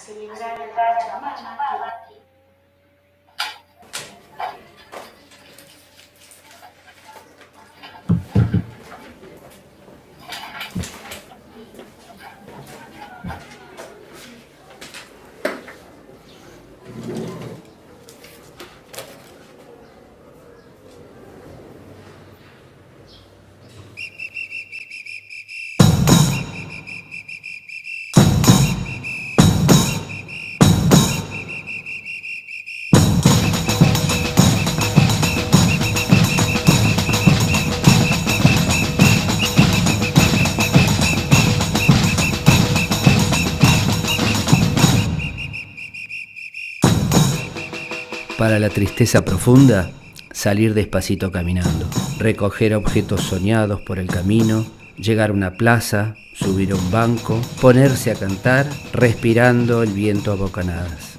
celebrar a la Pachamama. Para la tristeza profunda, salir despacito caminando, recoger objetos soñados por el camino, llegar a una plaza, subir a un banco, ponerse a cantar, respirando el viento a bocanadas.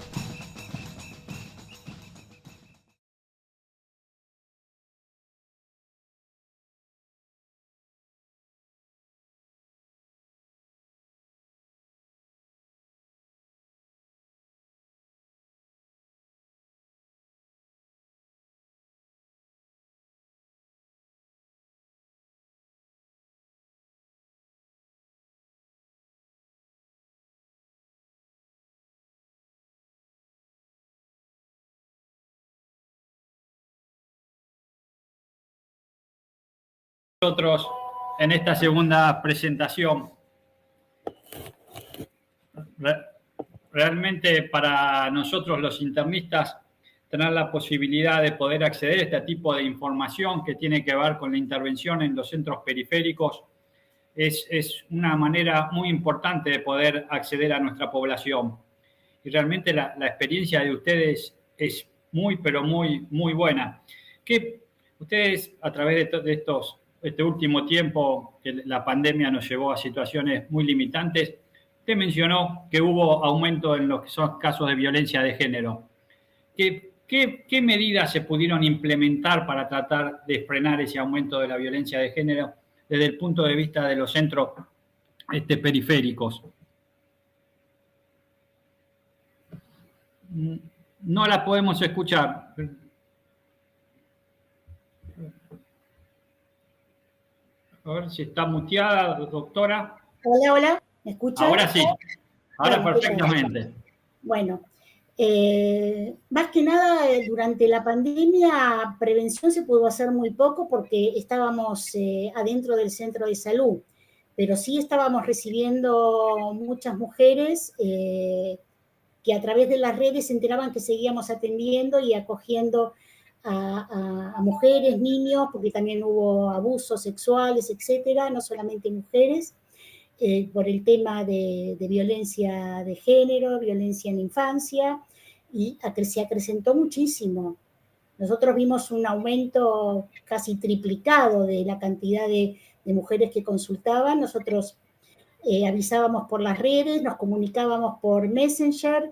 Nosotros en esta segunda presentación. Realmente para nosotros los internistas tener la posibilidad de poder acceder a este tipo de información que tiene que ver con la intervención en los centros periféricos es una manera muy importante de poder acceder a nuestra población. Y realmente la experiencia de ustedes es muy, pero muy, muy buena. Que ustedes a través de este último tiempo que la pandemia nos llevó a situaciones muy limitantes, usted mencionó que hubo aumento en los que son casos de violencia de género. ¿Qué medidas se pudieron implementar para tratar de frenar ese aumento de la violencia de género desde el punto de vista de los centros periféricos? No la podemos escuchar. A ver si está muteada, doctora. Hola, hola, ¿me escuchan? Ahora sí, ahora bueno, perfectamente. Bueno, más que nada durante la pandemia prevención se pudo hacer muy poco porque estábamos adentro del centro de salud, pero sí estábamos recibiendo muchas mujeres que a través de las redes se enteraban que seguíamos atendiendo y acogiendo a mujeres, niños, porque también hubo abusos sexuales, etcétera, no solamente mujeres, por el tema de violencia de género, violencia en infancia, y se acrecentó muchísimo. Nosotros vimos un aumento casi triplicado de la cantidad de mujeres que consultaban. Nosotros avisábamos por las redes, nos comunicábamos por Messenger,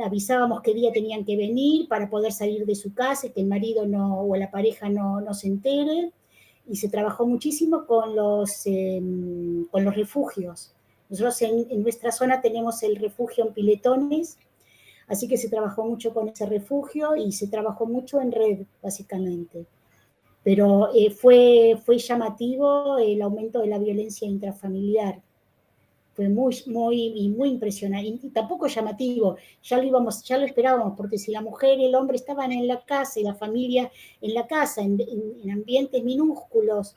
avisábamos qué día tenían que venir para poder salir de su casa y que el marido o la pareja no se entere, y se trabajó muchísimo con los refugios. Nosotros en nuestra zona tenemos el refugio en Piletones, así que se trabajó mucho con ese refugio y se trabajó mucho en red, básicamente. Pero fue llamativo el aumento de la violencia intrafamiliar. Fue muy impresionante, y tampoco llamativo, ya lo esperábamos, porque si la mujer y el hombre estaban en la casa y la familia en la casa, en ambientes minúsculos,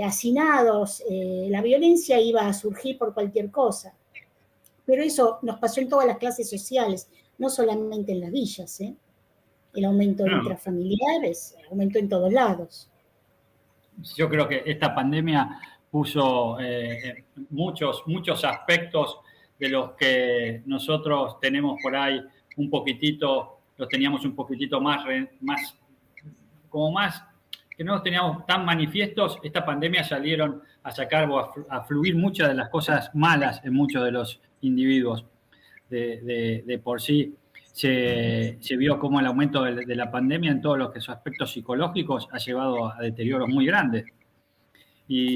hacinados, la violencia iba a surgir por cualquier cosa. Pero eso nos pasó en todas las clases sociales, no solamente en las villas, ¿eh? El aumento intrafamiliar aumentó en todos lados. Yo creo que esta pandemia puso muchos aspectos de los que nosotros tenemos por ahí los teníamos un poquitito más, que no los teníamos tan manifiestos. Esta pandemia salieron a sacar o a fluir muchas de las cosas malas en muchos de los individuos. De por sí se vio cómo el aumento de la pandemia en todos los que son aspectos psicológicos ha llevado a deterioros muy grandes.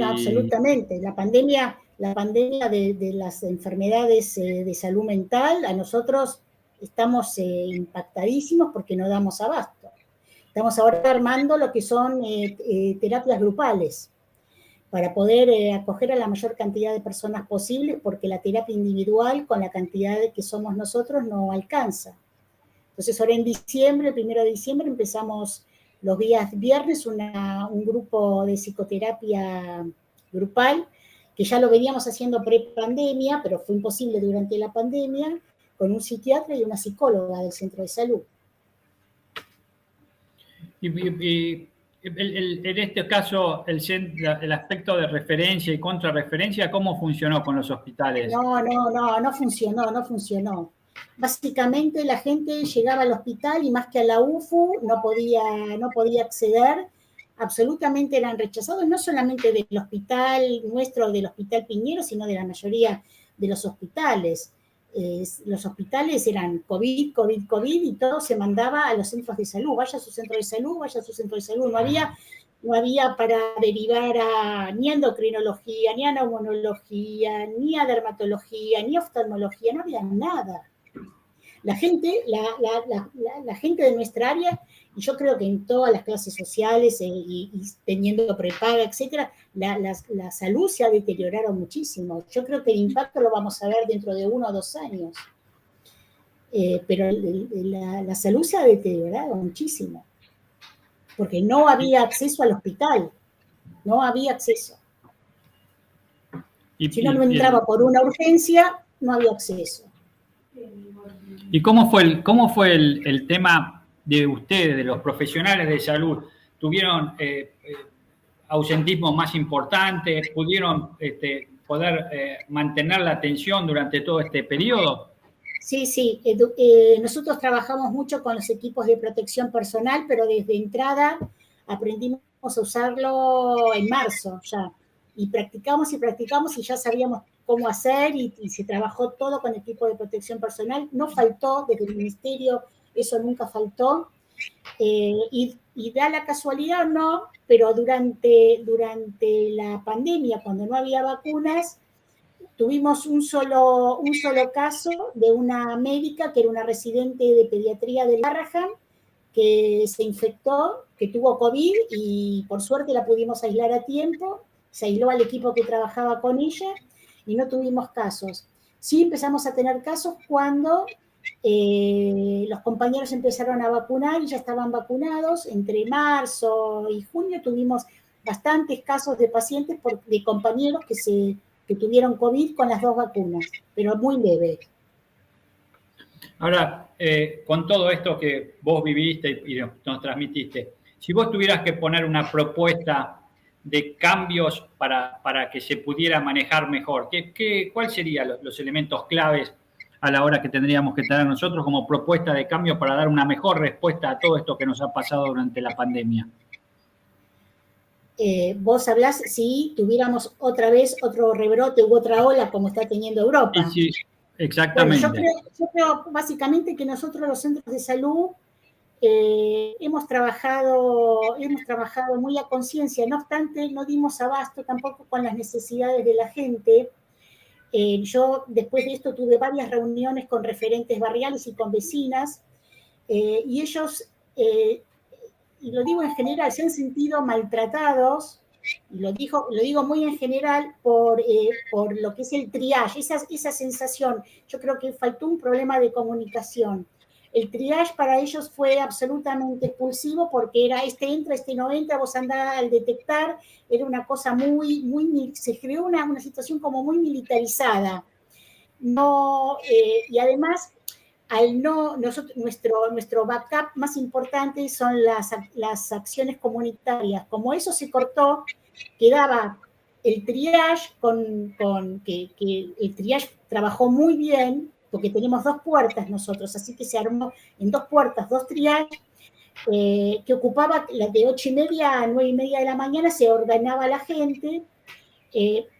Absolutamente. La pandemia la pandemia de las enfermedades de salud mental, a nosotros estamos impactadísimos porque no damos abasto. Estamos ahora armando lo que son terapias grupales para poder acoger a la mayor cantidad de personas posible, porque la terapia individual con la cantidad que somos nosotros no alcanza. Entonces ahora en diciembre, el 1 de diciembre, empezamos los días viernes un grupo de psicoterapia grupal, que ya lo veníamos haciendo pre-pandemia, pero fue imposible durante la pandemia, con un psiquiatra y una psicóloga del centro de salud. Y en este caso, el aspecto de referencia y contrarreferencia, ¿cómo funcionó con los hospitales? No funcionó. Básicamente la gente llegaba al hospital y más que a la UFU no podía acceder, absolutamente eran rechazados, no solamente del hospital nuestro, del Hospital Piñero, sino de la mayoría de los hospitales. Los hospitales eran COVID, y todo se mandaba a los centros de salud, vaya a su centro de salud, no había para derivar ni a endocrinología, ni a neumonología, ni a dermatología, ni a oftalmología, no había nada. La gente de nuestra área, y yo creo que en todas las clases sociales y teniendo prepaga, etcétera, la salud se ha deteriorado muchísimo. Yo creo que el impacto lo vamos a ver dentro de 1 o 2 años. Pero la salud se ha deteriorado muchísimo, porque no había acceso al hospital, no había acceso. Si uno no entraba por una urgencia, no había acceso. ¿Y cómo fue el tema de ustedes, de los profesionales de salud? ¿Tuvieron ausentismo más importante? ¿Pudieron poder mantener la atención durante todo este periodo? Sí. Nosotros trabajamos mucho con los equipos de protección personal, pero desde entrada aprendimos a usarlo en marzo ya. Y practicamos y ya sabíamos cómo hacer y se trabajó todo con equipo de protección personal. No faltó, desde el ministerio eso nunca faltó. Y da la casualidad, no, pero durante la pandemia, cuando no había vacunas, tuvimos un solo caso de una médica que era una residente de pediatría de Larraham, que se infectó, que tuvo COVID y por suerte la pudimos aislar a tiempo, se aisló al equipo que trabajaba con ella y no tuvimos casos. Sí empezamos a tener casos cuando los compañeros empezaron a vacunar y ya estaban vacunados. Entre marzo y junio tuvimos bastantes casos de pacientes, de compañeros que tuvieron COVID con las 2 vacunas, pero muy leve. Ahora, con todo esto que vos viviste y nos transmitiste, si vos tuvieras que poner una propuesta de cambios para que se pudiera manejar mejor, ¿cuáles serían los elementos claves a la hora que tendríamos que tener nosotros como propuesta de cambio para dar una mejor respuesta a todo esto que nos ha pasado durante la pandemia? Vos hablás si tuviéramos otra vez otro rebrote u otra ola como está teniendo Europa. Sí, exactamente. Bueno, yo creo básicamente que nosotros los centros de salud hemos trabajado muy a conciencia, no obstante no dimos abasto tampoco con las necesidades de la gente. Yo después de esto tuve varias reuniones con referentes barriales y con vecinas, y ellos, y lo digo en general, se han sentido maltratados, y lo digo muy en general por lo que es el triage, esa sensación. Yo creo que faltó un problema de comunicación. El triage para ellos fue absolutamente expulsivo porque era este entra, este no entra, vos andás al detectar, era una cosa se creó una situación como muy militarizada. No, y además, nuestro backup más importante son las acciones comunitarias. Como eso se cortó, quedaba el triage, que el triage trabajó muy bien, porque tenemos 2 puertas nosotros, así que se armó en 2 puertas, 2 triages, que ocupaba las de 8:30 a 9:30 de la mañana, se ordenaba la gente,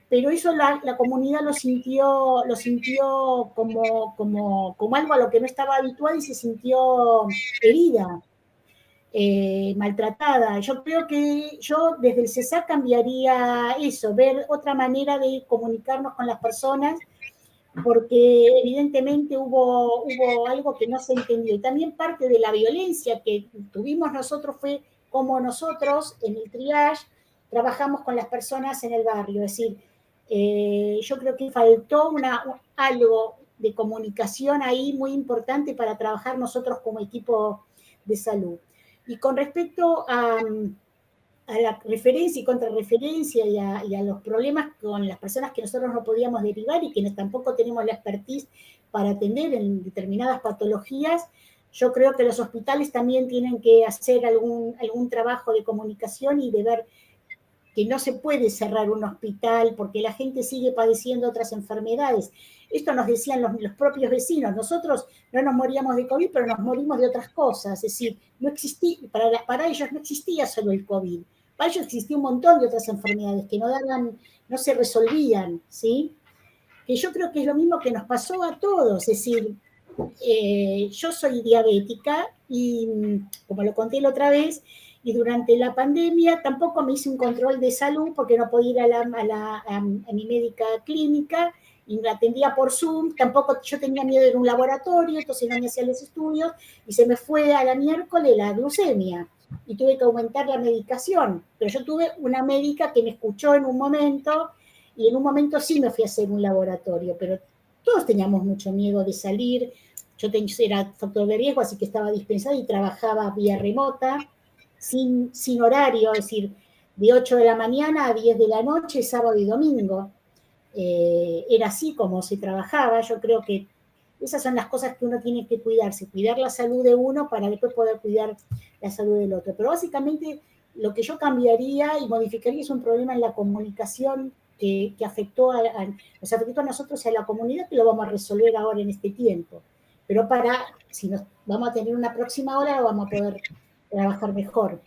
pero eso la comunidad lo sintió como algo a lo que no estaba habituada y se sintió herida. maltratada. Yo creo que yo desde el CESAC cambiaría eso, ver otra manera de comunicarnos con las personas, porque evidentemente hubo algo que no se entendió. Y también parte de la violencia que tuvimos nosotros fue como nosotros en el triage trabajamos con las personas en el barrio. Es decir, yo creo que faltó algo de comunicación ahí muy importante para trabajar nosotros como equipo de salud. Y con respecto a la referencia y contrarreferencia y a los problemas con las personas que nosotros no podíamos derivar y que tampoco tenemos la expertise para atender en determinadas patologías, yo creo que los hospitales también tienen que hacer algún trabajo de comunicación y de ver que no se puede cerrar un hospital porque la gente sigue padeciendo otras enfermedades. Esto nos decían los propios vecinos. Nosotros no nos moríamos de COVID, pero nos morimos de otras cosas. Es decir, no existía, para ellos no existía solo el COVID. Para ellos existía un montón de otras enfermedades que no se resolvían, ¿sí? Que yo creo que es lo mismo que nos pasó a todos. Es decir, yo soy diabética y, como lo conté la otra vez, y durante la pandemia tampoco me hice un control de salud porque no podía ir a mi médica clínica y me atendía por Zoom. Tampoco yo tenía miedo de ir a un laboratorio, entonces no me hacía los estudios y se me fue a la miércoles la glucemia y tuve que aumentar la medicación. Pero yo tuve una médica que me escuchó en un momento y en un momento sí me fui a hacer un laboratorio, pero todos teníamos mucho miedo de salir. Yo era factor de riesgo, así que estaba dispensada y trabajaba vía remota, sin horario, es decir, de 8 de la mañana a 10 de la noche, sábado y domingo. Era así como se trabajaba. Yo creo que esas son las cosas que uno tiene que cuidarse, cuidar la salud de uno para después poder cuidar la salud del otro. Pero básicamente lo que yo cambiaría y modificaría es un problema en la comunicación que nos afectó a nosotros y a la comunidad, que lo vamos a resolver ahora en este tiempo. Pero si nos vamos a tener una próxima hora, lo vamos a poder trabajar mejor.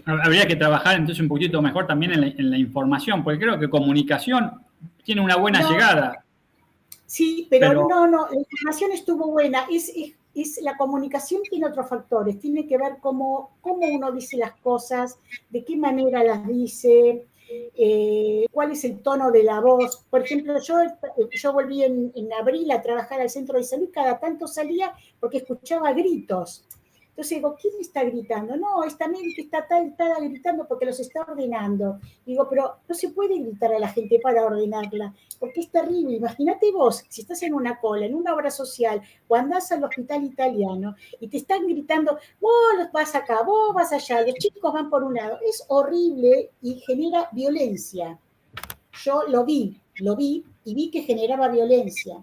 Habría que trabajar entonces un poquito mejor también en la información, porque creo que comunicación tiene una buena llegada. Sí, pero no, la información estuvo buena. La comunicación tiene otros factores, tiene que ver cómo uno dice las cosas, de qué manera las dice, cuál es el tono de la voz. Por ejemplo, yo volví en abril a trabajar al centro de salud, cada tanto salía porque escuchaba gritos. Entonces digo, ¿quién está gritando? No, esta médica está gritando porque los está ordenando. Digo, pero no se puede gritar a la gente para ordenarla, porque es terrible. Imagínate vos, si estás en una cola, en una obra social, o andás al hospital italiano y te están gritando, vos vas acá, vos vas allá, los chicos van por un lado. Es horrible y genera violencia. Yo lo vi y vi que generaba violencia,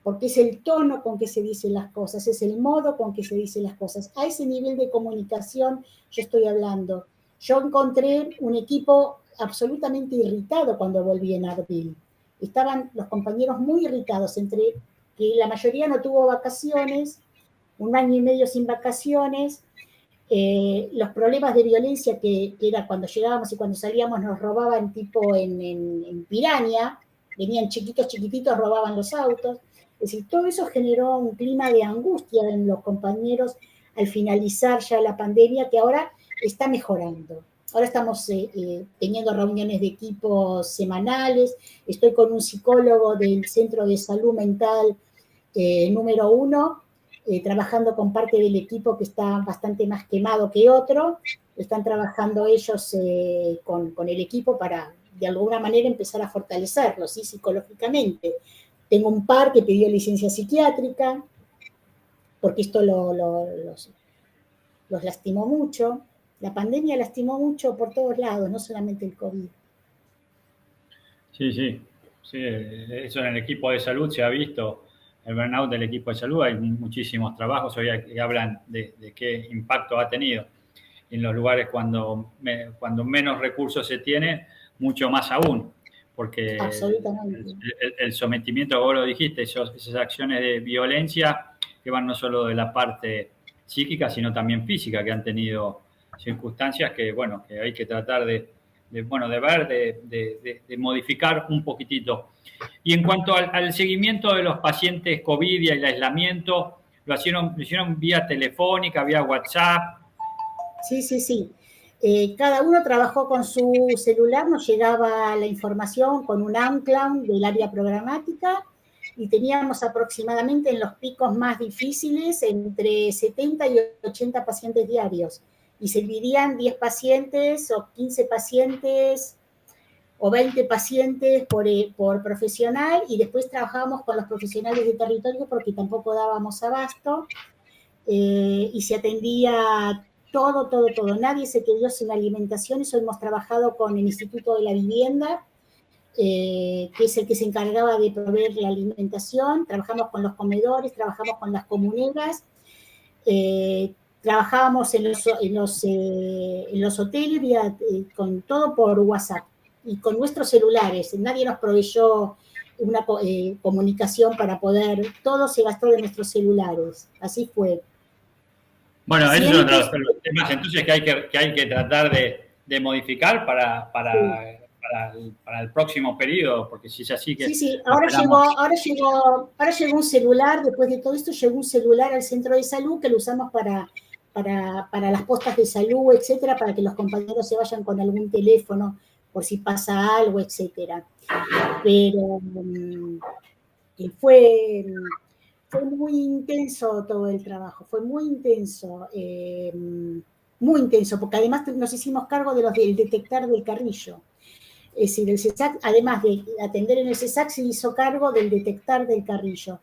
porque es el tono con que se dicen las cosas, es el modo con que se dicen las cosas. A ese nivel de comunicación yo estoy hablando. Yo encontré un equipo absolutamente irritado cuando volví en abril. Estaban los compañeros muy irritados, entre que la mayoría no tuvo vacaciones, 1 año y medio sin vacaciones, los problemas de violencia que era cuando llegábamos y cuando salíamos nos robaban tipo en Piranha, venían chiquititos, robaban los autos. Es decir, todo eso generó un clima de angustia en los compañeros al finalizar ya la pandemia, que ahora está mejorando. Ahora estamos teniendo reuniones de equipo semanales. Estoy con un psicólogo del Centro de Salud Mental número 1, trabajando con parte del equipo que está bastante más quemado que otro. Están trabajando ellos con el equipo para, de alguna manera, empezar a fortalecerlo, ¿sí? Psicológicamente. Tengo un par que pidió licencia psiquiátrica, porque esto los lastimó mucho. La pandemia lastimó mucho por todos lados, no solamente el COVID. Sí, eso en el equipo de salud se ha visto, el burnout del equipo de salud, hay muchísimos trabajos hoy que hablan de qué impacto ha tenido. En los lugares cuando menos recursos se tiene, mucho más aún. Porque el sometimiento, como vos lo dijiste, esas acciones de violencia que van no solo de la parte psíquica, sino también física, que han tenido circunstancias que hay que tratar de modificar un poquitito. Y en cuanto al seguimiento de los pacientes COVID y el aislamiento, lo hicieron vía telefónica, vía WhatsApp, Sí, sí, sí. Cada uno trabajó con su celular, nos llegaba la información con un ancla del área programática y teníamos aproximadamente en los picos más difíciles entre 70 y 80 pacientes diarios. Y se dividían 10 pacientes o 15 pacientes o 20 pacientes por profesional y después trabajábamos con los profesionales de territorio porque tampoco dábamos abasto. Y se atendía todo, todo, todo. Nadie se quedó sin alimentación. Eso hemos trabajado con el Instituto de la Vivienda, que es el que se encargaba de proveer la alimentación. Trabajamos con los comedores, trabajamos con las comuneras, trabajábamos en los hoteles con todo por WhatsApp y con nuestros celulares. Nadie nos proveyó una comunicación para poder, todo se gastó de nuestros celulares. Así fue. Bueno, ese es otro de los temas entonces que hay que tratar de modificar para el próximo periodo, porque si es así que... Sí, sí, ahora llegó un celular, después de todo esto llegó un celular al centro de salud que lo usamos para las postas de salud, etcétera, para que los compañeros se vayan con algún teléfono por si pasa algo, etcétera. Pero fue muy intenso todo el trabajo, fue muy intenso, porque además nos hicimos cargo de los del detectar del Carrillo. Es decir, el CESAC, además de atender en el CESAC, se hizo cargo del detectar del Carrillo.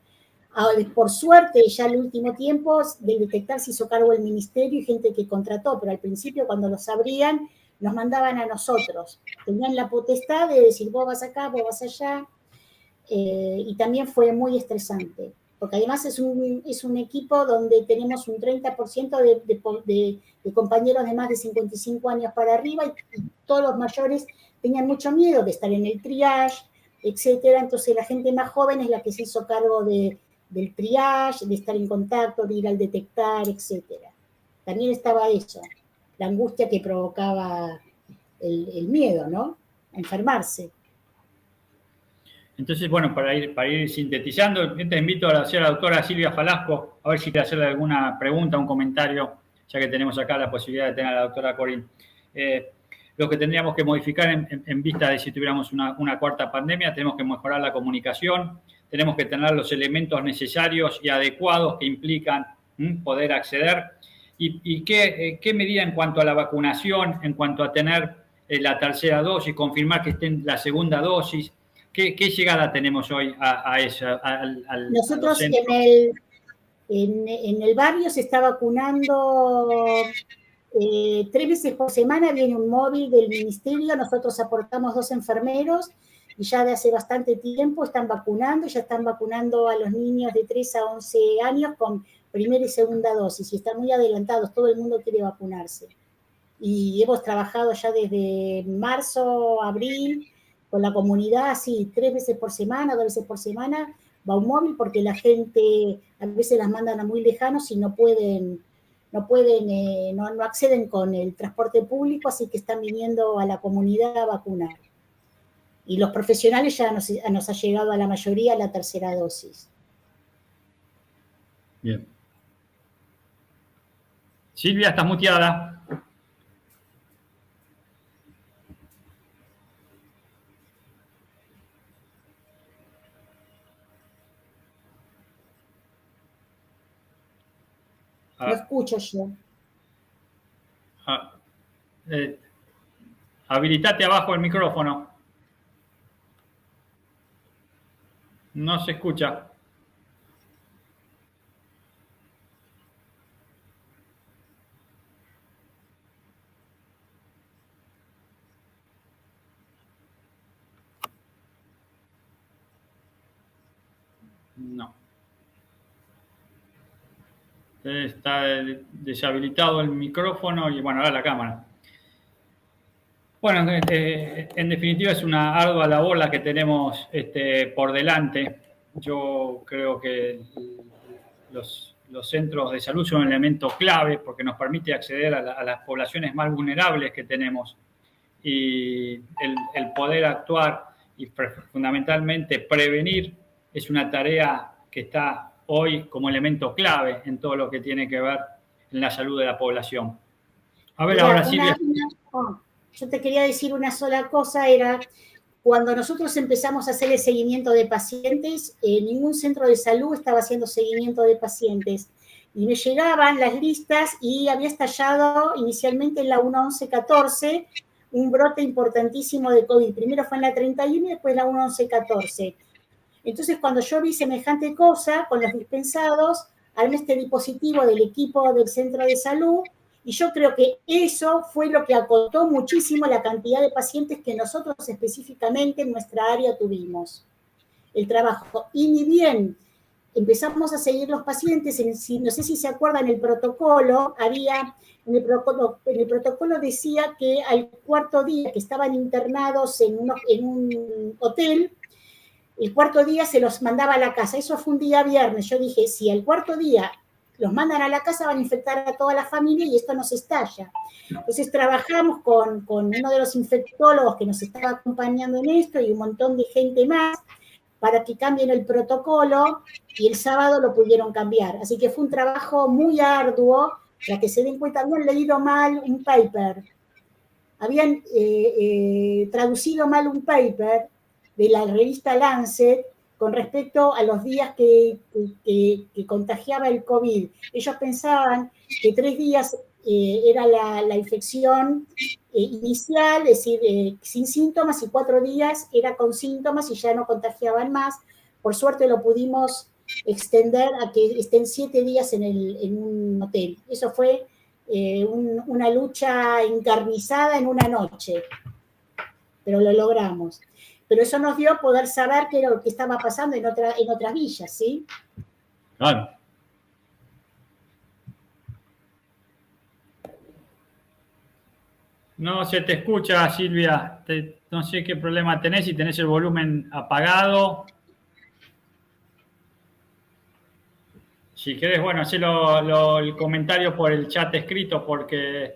Ahora, por suerte, ya el último tiempo, del detectar se hizo cargo el ministerio y gente que contrató, pero al principio, cuando los abrían, nos mandaban a nosotros. Tenían la potestad de decir, vos vas acá, vos vas allá, y también fue muy estresante, porque además es un equipo donde tenemos un 30% de compañeros de más de 55 años para arriba y todos los mayores tenían mucho miedo de estar en el triage, etcétera. Entonces la gente más joven es la que se hizo cargo del triage, de estar en contacto, de ir al detectar, etcétera. También estaba eso, la angustia que provocaba el miedo, ¿no? A enfermarse. Entonces, bueno, para ir sintetizando, te invito a la doctora Silvia Falasco, a ver si quiere hacerle alguna pregunta, un comentario, ya que tenemos acá la posibilidad de tener a la doctora Corín. Lo que tendríamos que modificar en vista de si tuviéramos una cuarta pandemia, tenemos que mejorar la comunicación, tenemos que tener los elementos necesarios y adecuados que implican poder acceder. ¿Y qué medida en cuanto a la vacunación, en cuanto a tener la tercera dosis, confirmar que esté en la segunda dosis? ¿Qué llegada tenemos hoy a eso? Nosotros en el barrio se está vacunando 3 veces por semana, viene un móvil del ministerio, nosotros aportamos 2 enfermeros y ya de hace bastante tiempo ya están vacunando a los niños de 3 a 11 años con primera y segunda dosis y están muy adelantados, todo el mundo quiere vacunarse. Y hemos trabajado ya desde marzo, abril, con la comunidad, así 3 veces por semana, 2 veces por semana, va un móvil porque la gente a veces las mandan a muy lejanos y no acceden con el transporte público, así que están viniendo a la comunidad a vacunar. Y los profesionales ya nos ha llegado a la mayoría la tercera dosis. Bien. Silvia, estás muteada. No escucho yo. Habilitate abajo el micrófono. No se escucha. No. Está deshabilitado el micrófono y bueno, ahora la cámara. Bueno, en definitiva es una ardua labor la que tenemos por delante. Yo creo que los centros de salud son un elemento clave porque nos permite acceder a las poblaciones más vulnerables que tenemos y el poder actuar y fundamentalmente prevenir es una tarea que está hoy como elemento clave en todo lo que tiene que ver en la salud de la población. A ver, ahora Silvia. Yo te quería decir una sola cosa, era cuando nosotros empezamos a hacer el seguimiento de pacientes, ningún centro de salud estaba haciendo seguimiento de pacientes. Y me llegaban las listas y había estallado inicialmente en la 1114 un brote importantísimo de COVID. Primero fue en la 31 y después en la 1114. Entonces, cuando yo vi semejante cosa con los dispensados, armé este dispositivo del equipo del centro de salud y yo creo que eso fue lo que acotó muchísimo la cantidad de pacientes que nosotros específicamente en nuestra área tuvimos. El trabajo. Y ni bien empezamos a seguir los pacientes, no sé si se acuerdan, el protocolo, en el protocolo decía que al cuarto día que estaban internados en un hotel, el cuarto día se los mandaba a la casa. Eso fue un día viernes. Yo dije, si el cuarto día los mandan a la casa, van a infectar a toda la familia y esto nos estalla. Entonces trabajamos con uno de los infectólogos que nos estaba acompañando en esto y un montón de gente más para que cambien el protocolo y el sábado lo pudieron cambiar. Así que fue un trabajo muy arduo. Para que se den cuenta, habían leído mal un paper, habían traducido mal un paper de la revista Lancet con respecto a los días que contagiaba el COVID. Ellos pensaban que 3 días era la infección inicial, es decir, sin síntomas, y 4 días era con síntomas y ya no contagiaban más. Por suerte lo pudimos extender a que estén 7 días en un hotel. Eso fue una lucha encarnizada en una noche, pero lo logramos. Pero eso nos dio poder saber qué era lo que estaba pasando en otras villas, ¿sí? Claro. No se te escucha, Silvia. No sé qué problema tenés, si tenés el volumen apagado. Si querés, bueno, hacelo el comentario por el chat escrito, porque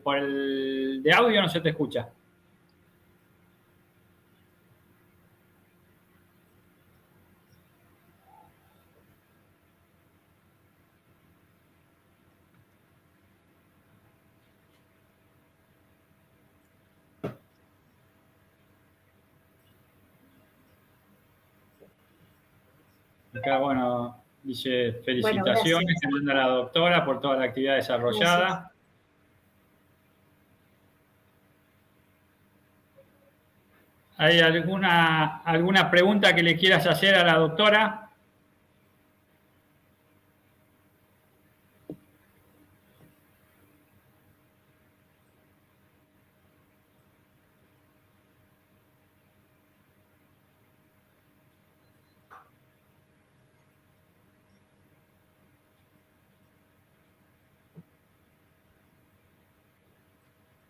por el de audio no se te escucha. Acá, bueno, dice felicitaciones a la doctora por toda la actividad desarrollada. Gracias. ¿Hay alguna pregunta que le quieras hacer a la doctora?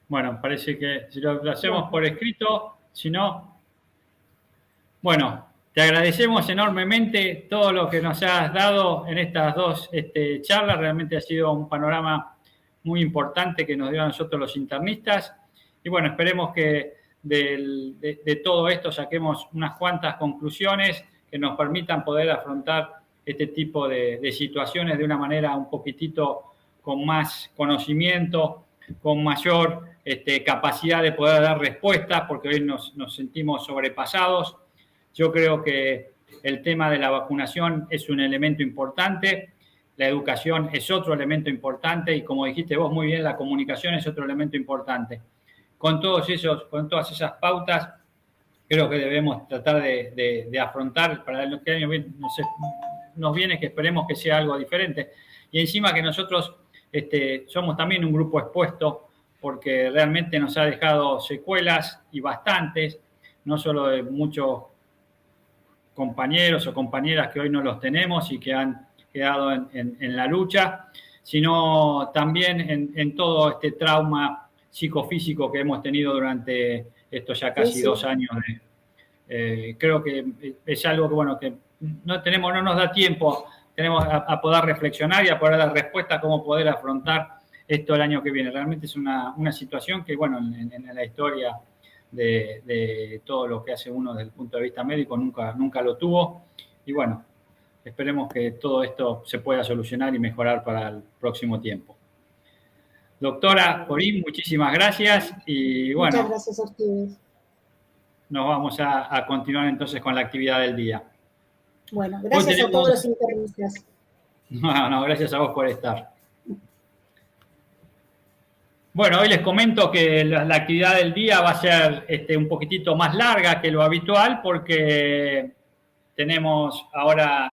Bueno, parece que si lo hacemos por escrito, si no... Bueno, te agradecemos enormemente todo lo que nos has dado en estas 2 charlas. Realmente ha sido un panorama muy importante que nos dio a nosotros los internistas. Y bueno, esperemos que de todo esto saquemos unas cuantas conclusiones que nos permitan poder afrontar este tipo de situaciones de una manera un poquitito con más conocimiento, con mayor capacidad de poder dar respuestas, porque hoy nos sentimos sobrepasados. Yo creo que el tema de la vacunación es un elemento importante, la educación es otro elemento importante y, como dijiste vos muy bien, la comunicación es otro elemento importante. Con todas esas pautas, creo que debemos tratar de afrontar para lo que año nos viene, que esperemos que sea algo diferente. Y encima que nosotros somos también un grupo expuesto, porque realmente nos ha dejado secuelas y bastantes, no solo de muchos compañeros o compañeras que hoy no los tenemos y que han quedado en la lucha, sino también en todo este trauma psicofísico que hemos tenido durante estos ya casi 2 años. Creo que es algo que, bueno, que no nos da tiempo, tenemos a poder reflexionar y a poder dar respuesta a cómo poder afrontar esto el año que viene. Realmente es una situación que, bueno, en la historia de todo lo que hace uno desde el punto de vista médico nunca lo tuvo. Y bueno, esperemos que todo esto se pueda solucionar y mejorar para el próximo tiempo. Doctora Corín, muchísimas gracias y bueno. Muchas gracias a ustedes. Nos vamos a continuar entonces con la actividad del día. Bueno, gracias a todos los internistas. No, gracias a vos por estar. Bueno, hoy les comento que la actividad del día va a ser un poquitito más larga que lo habitual porque tenemos ahora